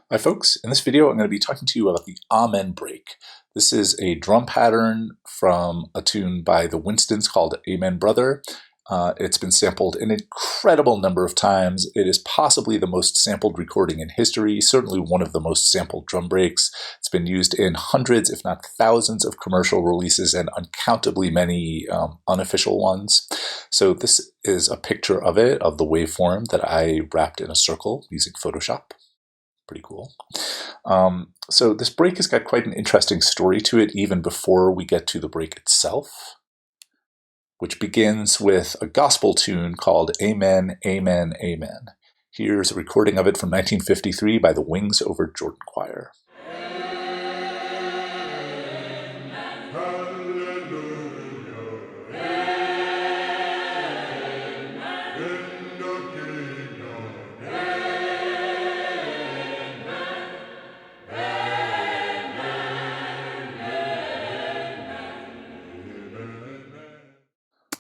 Hi folks, in this video I'm going to be talking to you about the Amen break. This is a drum pattern from a tune by the Winstons called Amen Brother. It's been sampled an incredible number of times. It is possibly the most sampled recording in history, certainly one of the most sampled drum breaks. It's been used in hundreds, if not thousands, of commercial releases and uncountably many unofficial ones. So this is a picture of it, of the waveform that I wrapped in a circle using Photoshop. Pretty cool. So this break has got quite an interesting story to it even before we get to the break itself, which begins with a gospel tune called Amen, Amen, Amen. Here's a recording of it from 1953 by the Wings Over Jordan Choir.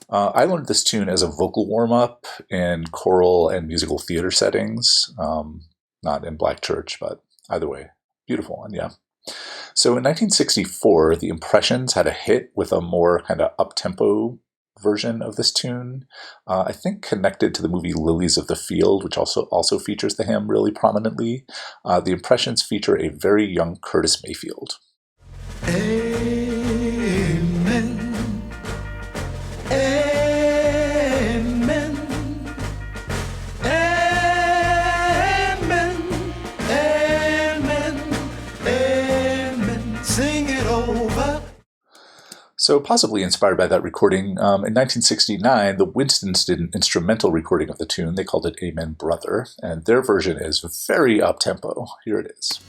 I learned this tune as a vocal warm-up in choral and musical theater settings, not in black church, but either way, beautiful one, yeah. So in 1964, the Impressions had a hit with a more kind of up-tempo version of this tune, I think connected to the movie Lilies of the Field, which also features the hymn really prominently. The Impressions feature a very young Curtis Mayfield. So possibly inspired by that recording, in 1969, the Winstons did an instrumental recording of the tune. They called it Amen Brother, and their version is very up-tempo. Here it is.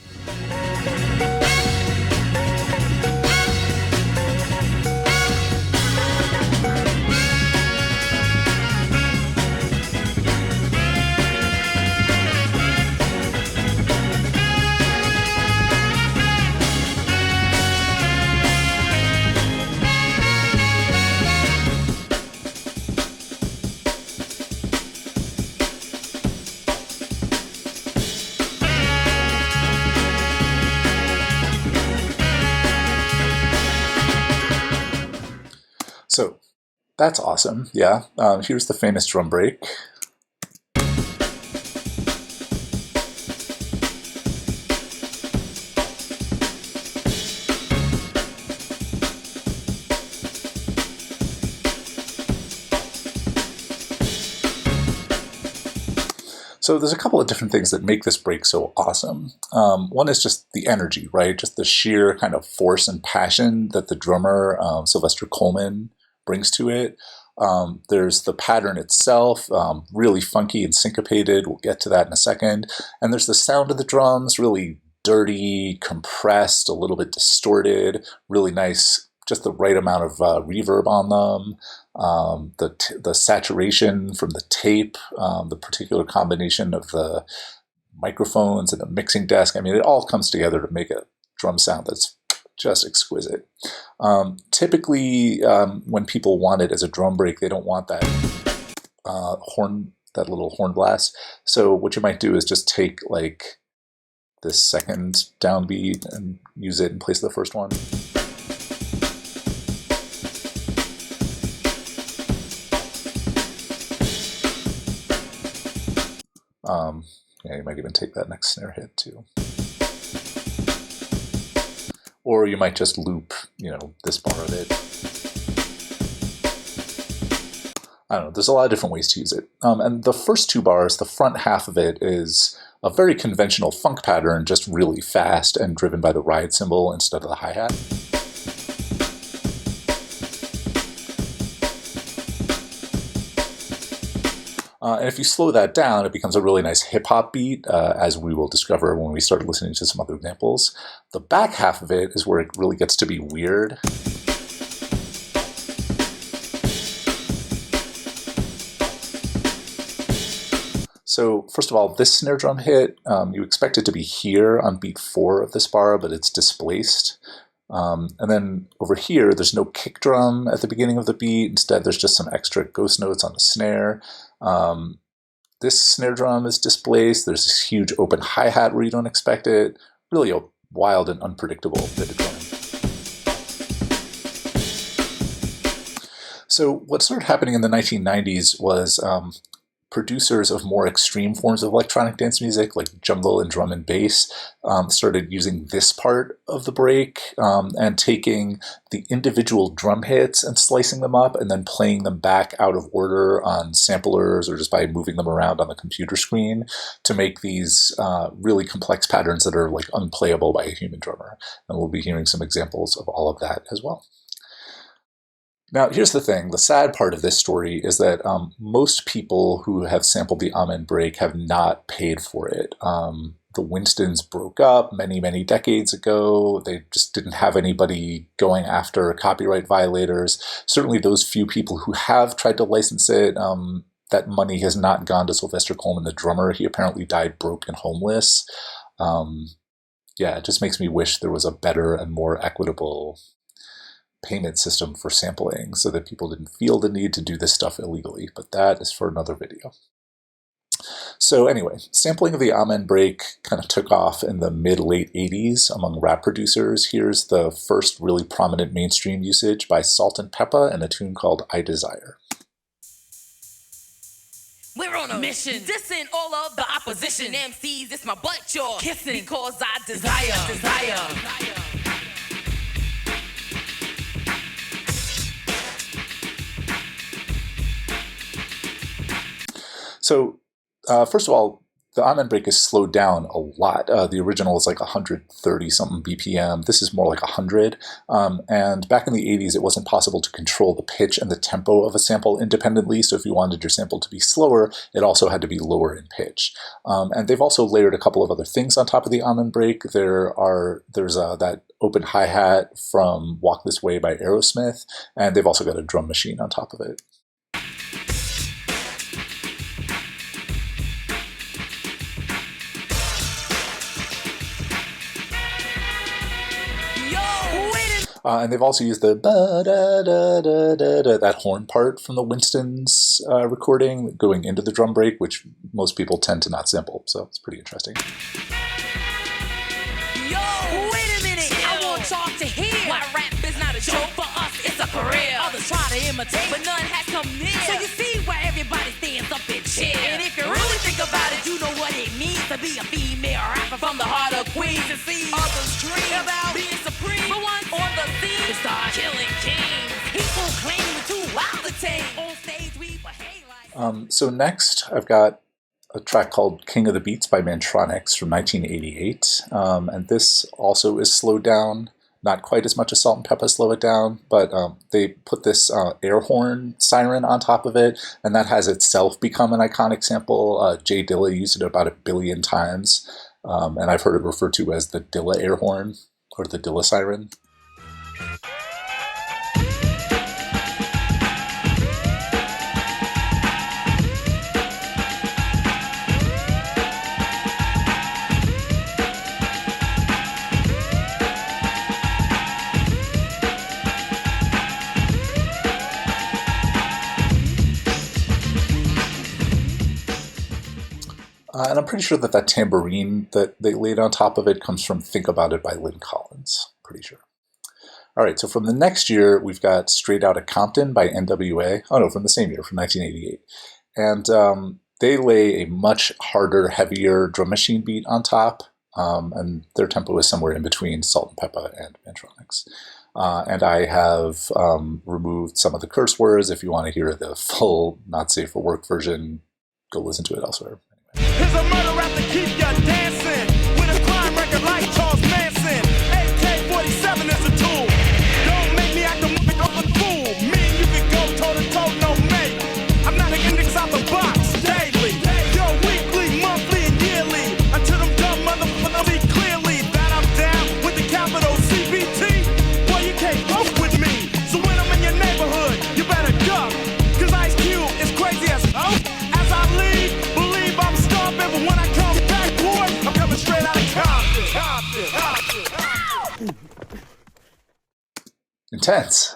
So that's awesome, yeah. Here's the famous drum break. So there's a couple of different things that make this break so awesome. One is just the energy, right? Just the sheer kind of force and passion that the drummer, Sylvester Coleman, brings to it. There's the pattern itself, really funky and syncopated. We'll get to that in a second. And there's the sound of the drums, really dirty, compressed, a little bit distorted, really nice, just the right amount of reverb on them. The saturation from the tape, the particular combination of the microphones and the mixing desk. I mean, it all comes together to make a drum sound that's just exquisite. Typically, when people want it as a drum break, they don't want that that little horn blast. So what you might do is just take like this second downbeat and use it in place of the first one. Yeah, you might even take that next snare hit too. Or you might just loop, this bar of it. I don't know, there's a lot of different ways to use it. And the first two bars, the front half of it is a very conventional funk pattern, just really fast and driven by the ride cymbal instead of the hi-hat. And if you slow that down, it becomes a really nice hip-hop beat, as we will discover when we start listening to some other examples. The back half of it is where it really gets to be weird. So first of all, this snare drum hit, you expect it to be here on beat 4 of this bar, but it's displaced. And then over here, there's no kick drum at the beginning of the beat. Instead, there's just some extra ghost notes on the snare. this snare drum is displaced. There's this huge open hi-hat where you don't expect it. Really a wild and unpredictable bit of drumming. So what started happening in the 1990s was producers of more extreme forms of electronic dance music, like jungle and drum and bass, started using this part of the break and taking the individual drum hits and slicing them up and then playing them back out of order on samplers or just by moving them around on the computer screen to make these really complex patterns that are like unplayable by a human drummer. And we'll be hearing some examples of all of that as well. Now, here's the thing. The sad part of this story is that most people who have sampled the Amen break have not paid for it. The Winstons broke up many, many decades ago. They just didn't have anybody going after copyright violators. Certainly those few people who have tried to license it, that money has not gone to Sylvester Coleman, the drummer. He apparently died broke and homeless. Yeah, it just makes me wish there was a better and more equitable payment system for sampling so that people didn't feel the need to do this stuff illegally, but that is for another video. So anyway, sampling of the Amen break kind of took off in the mid-late 80s among rap producers. Here's the first really prominent mainstream usage by Salt and Peppa in a tune called I Desire. We're on a mission, dissing all of the opposition. MCs, it's my butt you're kissing because I desire. So, first of all, the Amen break is slowed down a lot. The original is like 130-something BPM. This is more like 100. And back in the 80s, it wasn't possible to control the pitch and the tempo of a sample independently. So if you wanted your sample to be slower, it also had to be lower in pitch. And they've also layered a couple of other things on top of the Amen break. There's that open hi-hat from Walk This Way by Aerosmith. And they've also got a drum machine on top of it. And they've also used the that horn part from the Winstons recording going into the drum break, which most people tend to not sample. So it's pretty interesting. Yo, wait a minute. I want y'all to hear why rap is not a joke for us. It's a career. Others try to imitate, but none has come near. So you see why everybody stands up and cheer. And if you really think about it, you know what it means to be a female rapper from the heart of Queens and see others dream about being supreme. But once on the scene, they start killing kings. People claim we're too wild to tame. On stage we behave like. So next, I've got a track called King of the Beats by Mantronix from 1988. And this also is slowed down. Not quite as much as Salt and Peppa slow it down, but they put this air horn siren on top of it, and that has itself become an iconic sample. Jay Dilla used it about 1 billion times, and I've heard it referred to as the Dilla air horn, or the Dilla siren. And I'm pretty sure that tambourine that they laid on top of it comes from Think About It by Lynn Collins. Pretty sure. All right, so from the next year, we've got Straight Outta Compton by NWA. Oh no, from the same year, from 1988. And they lay a much harder, heavier drum machine beat on top. And their tempo is somewhere in between Salt and Peppa and Mantronix. And I have removed some of the curse words. If you want to hear the full Not Safe for Work version, go listen to it elsewhere. Here's a murder rap to keep ya dancing. With a crime record like Charles Manson. AK-47 is a tool. Don't make me act a fool. Me and you can go toe to toe, no mate. I'm not an index out the box daily. Yo, weekly, monthly, and yearly. Until them dumb motherfuckers see clearly that I'm down with the capital CBT. Boy, you can't go with me. So when I'm in your neighborhood, you better duck. Cause Ice Cube is crazy as as I leave. But when I come back, boy, I'm coming straight out of Compton. Intense.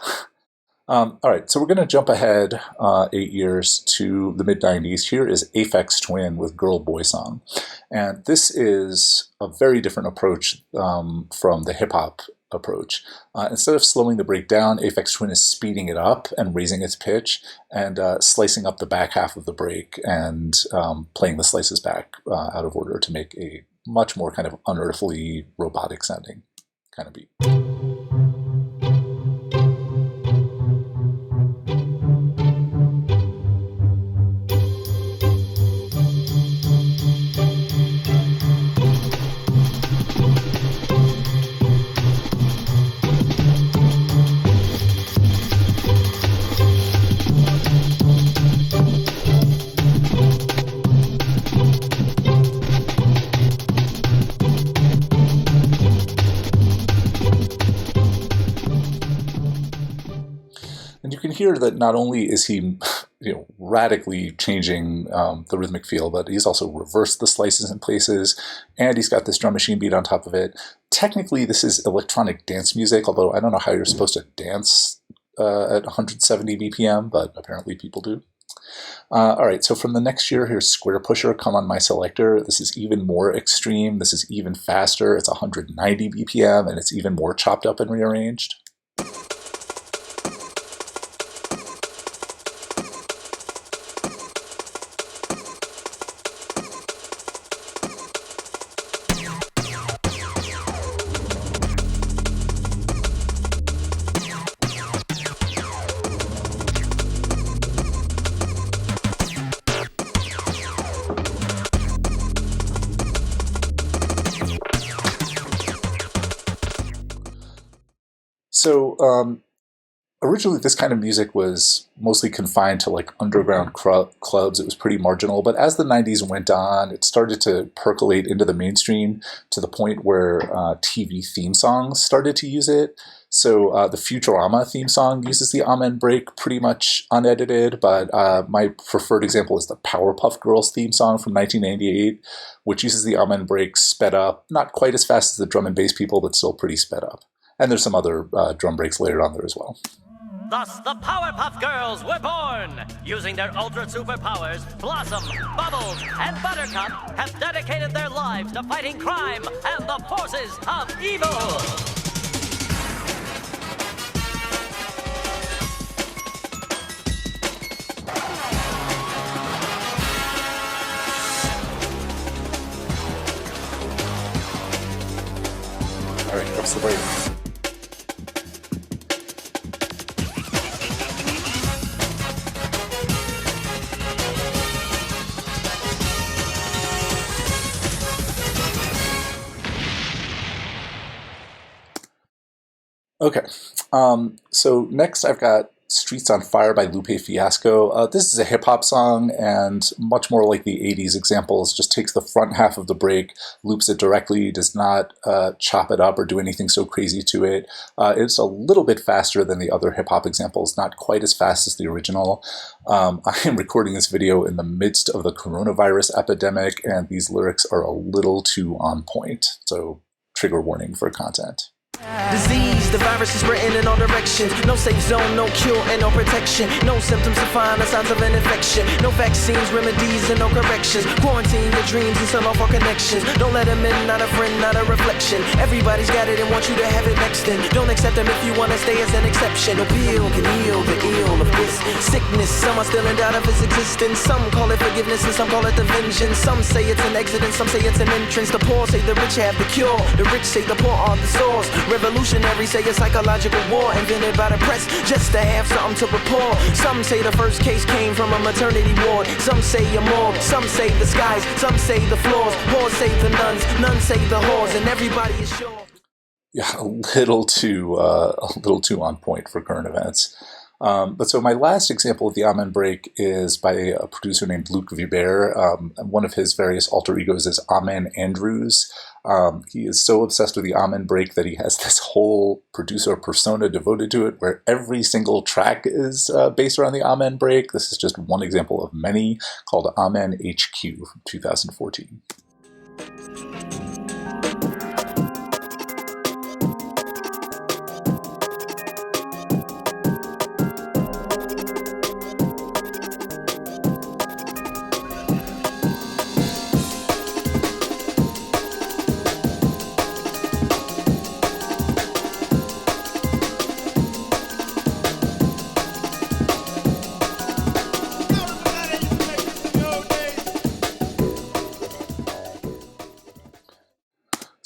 All right, so we're going to jump ahead 8 years to the mid 90s. Here is Aphex Twin with Girl Boy Song. And this is a very different approach from the hip hop approach. Instead of slowing the break down, Aphex Twin is speeding it up and raising its pitch and slicing up the back half of the break and playing the slices back out of order to make a much more kind of unearthly, robotic sounding kind of beat. You can hear that not only is he, radically changing the rhythmic feel, but he's also reversed the slices in places, and he's got this drum machine beat on top of it. Technically, this is electronic dance music, although I don't know how you're supposed to dance at 170 BPM, but apparently people do. All right, so from the next year, here's Square Pusher, Come On My Selector. This is even more extreme. This is even faster. It's 190 BPM, and it's even more chopped up and rearranged. So originally this kind of music was mostly confined to like underground clubs. It was pretty marginal, but as the 90s went on, it started to percolate into the mainstream to the point where TV theme songs started to use it. So the Futurama theme song uses the Amen break pretty much unedited, but my preferred example is the Powerpuff Girls theme song from 1998, which uses the Amen break sped up, not quite as fast as the drum and bass people, but still pretty sped up. And there's some other drum breaks later on there as well. Thus, the Powerpuff Girls were born. Using their ultra superpowers, Blossom, Bubbles, and Buttercup have dedicated their lives to fighting crime and the forces of evil. All right, what's the break? Okay, so next I've got Streets on Fire by Lupe Fiasco. This is a hip-hop song, and much more like the 80s examples, just takes the front half of the break, loops it directly, does not chop it up or do anything so crazy to it. It's a little bit faster than the other hip-hop examples, not quite as fast as the original. I am recording this video in the midst of the coronavirus epidemic, and these lyrics are a little too on point, so trigger warning for content. Disease, the virus is spreading in all directions. No safe zone, no cure, and no protection. No symptoms to find the signs of an infection. No vaccines, remedies, and no corrections. Quarantine your dreams and sell off all connections. Don't let them in, not a friend, not a reflection. Everybody's got it and want you to have it next then. Don't accept them if you want to stay as an exception. No pill can heal the ill of this sickness. Some are still in doubt of its existence. Some call it forgiveness and some call it the vengeance. Some say it's an exit and some say it's an entrance. The poor say the rich have the cure. The rich say the poor are the source. Revolutionaries say a psychological war invented by the press just to have something to report. Some say the first case came from a maternity ward. Some say a morgue. Some say the skies. Some say the floors. Whores say the nuns. Nuns say the whores. And everybody is sure. Yeah, a little too on point for current events. But so my last example of the Amen break is by a producer named Luc Vibert. One of his various alter egos is Amen Andrews. He is so obsessed with the Amen break that he has this whole producer persona devoted to it, where every single track is based around the Amen break. This is just one example of many, called Amen HQ from 2014.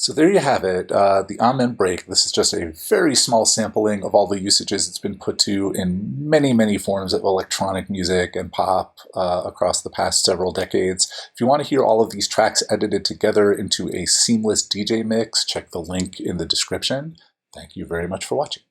So there you have it, the Amen break. This is just a very small sampling of all the usages it's been put to in many, many forms of electronic music and pop across the past several decades. If you want to hear all of these tracks edited together into a seamless DJ mix, check the link in the description. Thank you very much for watching.